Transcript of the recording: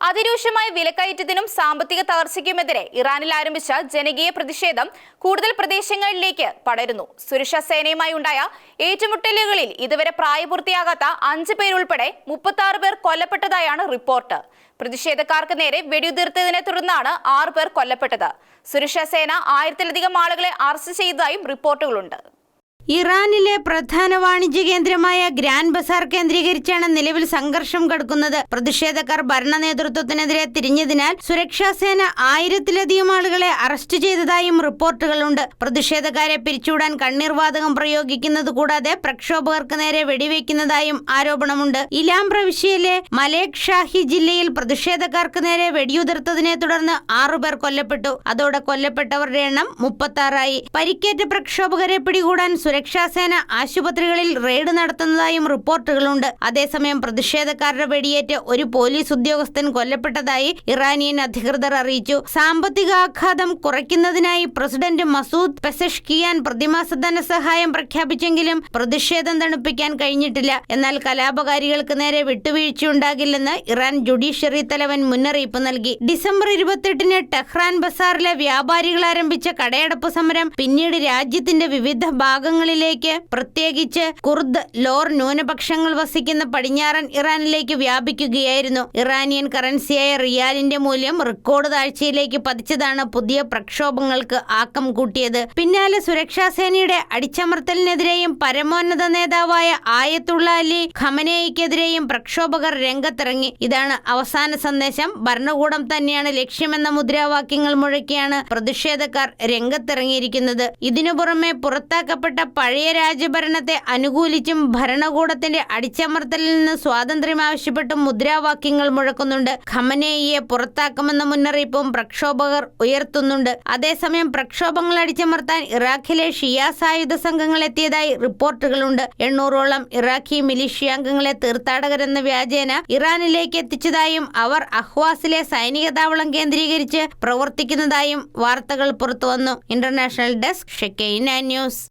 അതിരൂക്ഷമായ വിലക്കയറ്റത്തിനും സാമ്പത്തിക തകർച്ചയ്ക്കുമെതിരെ ഇറാനിൽ ആരംഭിച്ച ജനകീയ പ്രതിഷേധം കൂടുതൽ പ്രദേശങ്ങളിലേക്ക് പടരുന്നു. സുരക്ഷാ സേനയുമായി ഉണ്ടായ ഏറ്റുമുട്ടലുകളിൽ ഇതുവരെ പ്രായപൂർത്തിയാകാത്ത 5 പേരുൾപ്പെടെ 36 പേർ കൊല്ലപ്പെട്ടതായാണ് റിപ്പോർട്ട്. പ്രതിഷേധക്കാർക്ക് നേരെ വെടിയുതിർത്തതിനെ തുടർന്നാണ് 6 പേർ കൊല്ലപ്പെട്ടത്. സുരക്ഷാ സേന 1000-ലധികം ആളുകളെ അറസ്റ്റ് ചെയ്തതായും റിപ്പോർട്ടുകളുണ്ട്. ഇറാനിലെ പ്രധാന വാണിജ്യ കേന്ദ്രമായ ഗ്രാൻഡ് ബസാർ കേന്ദ്രീകരിച്ചാണ് നിലവിൽ സംഘർഷം കടക്കുന്നത്. പ്രതിഷേധക്കാർ ഭരണ നേതൃത്വത്തിനെതിരെ തിരിഞ്ഞതിനാൽ സുരക്ഷാ സേന 1000-ലധികം ആളുകളെ അറസ്റ്റ് ചെയ്തതായും റിപ്പോർട്ടുകളുണ്ട്. പ്രതിഷേധക്കാരെ പിരിച്ചുവിടാൻ കണ്ണീർവാതകം പ്രയോഗിക്കുന്നത് കൂടാതെ പ്രക്ഷോഭകർക്ക് നേരെ വെടിവെക്കുന്നതായും ആരോപണമുണ്ട്. ഇലാം പ്രവിശ്യയിലെ മലേക്ക് ഷാഹി ജില്ലയിൽ പ്രതിഷേധക്കാർക്ക് നേരെ വെടിയുതിർത്തതിനെ തുടർന്ന് 6 പേർ കൊല്ലപ്പെട്ടു. അതോടെ കൊല്ലപ്പെട്ടവരുടെ എണ്ണം 36 ആയി. പരിക്കേറ്റ പ്രക്ഷോഭകരെ പിടികൂടാൻ സുരക്ഷാ സേന ആശുപത്രികളിൽ റെയ്ഡ് നടത്തുന്നതായും റിപ്പോർട്ടുകളുണ്ട്. അതേസമയം പ്രതിഷേധക്കാരുടെ വെടിയേറ്റ് ഒരു പോലീസ് ഉദ്യോഗസ്ഥൻ കൊല്ലപ്പെട്ടതായി ഇറാനിയൻ അധികൃതർ അറിയിച്ചു. സാമ്പത്തിക ആഘാതം കുറയ്ക്കുന്നതിനായി പ്രസിഡന്റ് മസൂദ് പെസഷ്കിയാൻ പ്രതിമാസ ധനസഹായം പ്രഖ്യാപിച്ചെങ്കിലും പ്രതിഷേധം തണുപ്പിക്കാൻ കഴിഞ്ഞിട്ടില്ല. എന്നാൽ കലാപകാരികൾക്ക് നേരെ വിട്ടുവീഴ്ചയുണ്ടാകില്ലെന്ന് ഇറാൻ ജുഡീഷ്യറി തലവൻ മുന്നറിയിപ്പ് നൽകി. ഡിസംബർ 28-ന് ടെഹ്റാൻ ബസാറിലെ വ്യാപാരികൾ ആരംഭിച്ച കടയടപ്പ് സമരം പിന്നീട് രാജ്യത്തിന്റെ വിവിധ ഭാഗങ്ങളിലേക്ക് പ്രത്യേകിച്ച് കുർദ്, ലോർ ന്യൂനപക്ഷങ്ങൾ വസിക്കുന്ന പടിഞ്ഞാറൻ ഇറാനിലേക്ക് വ്യാപിക്കുകയായിരുന്നു. ഇറാനിയൻ കറൻസിയായ റിയാലിന്റെ മൂല്യം റെക്കോർഡ് താഴ്ചയിലേക്ക് പതിച്ചതാണ് പുതിയ പ്രക്ഷോഭങ്ങൾക്ക് ആക്കം കൂട്ടിയത്. പിന്നാലെ സുരക്ഷാ സേനയുടെ അടിച്ചമർത്തലിനെതിരെയും പരമോന്നത നേതാവായ ആയത്തുള്ള അലി ഖമനേയിക്കെതിരെയും പ്രക്ഷോഭകർ രംഗത്തിറങ്ങി. ഇതാണ് അവസാന സന്ദേശം, ഭരണകൂടം തന്നെയാണ് ലക്ഷ്യമെന്ന മുദ്രാവാക്യങ്ങൾ മുഴക്കിയാണ് പ്രതിഷേധക്കാർ രംഗത്തിറങ്ങിയിരിക്കുന്നത്. ഇതിനു പുറമെ പുറത്താക്കപ്പെട്ട പഴയ രാജഭരണത്തെ അനുകൂലിച്ചും ഭരണകൂടത്തിന്റെ അടിച്ചമർത്തലിൽ നിന്ന് സ്വാതന്ത്ര്യം ആവശ്യപ്പെട്ടും മുദ്രാവാക്യങ്ങൾ മുഴക്കുന്നുണ്ട്. ഖമനേയിയെ പുറത്താക്കുമെന്ന മുന്നറിയിപ്പും പ്രക്ഷോഭകർ ഉയർത്തുന്നുണ്ട്. അതേസമയം പ്രക്ഷോഭങ്ങൾ അടിച്ചമർത്താൻ ഇറാഖിലെ ഷിയ സായുധ സംഘങ്ങൾ എത്തിയതായി റിപ്പോർട്ടുകളുണ്ട്. 800ഓളം ഇറാഖി മിലിഷ്യാംഗങ്ങളെ തീർത്ഥാടകരെന്ന വ്യാജേന ഇറാനിലേക്ക് എത്തിച്ചതായും അവർ അഹ്വാസിലെ സൈനിക താവളം കേന്ദ്രീകരിച്ച് പ്രവർത്തിക്കുന്നതായും വാർത്തകൾ പുറത്തുവന്നു. International desk, Shekinah news.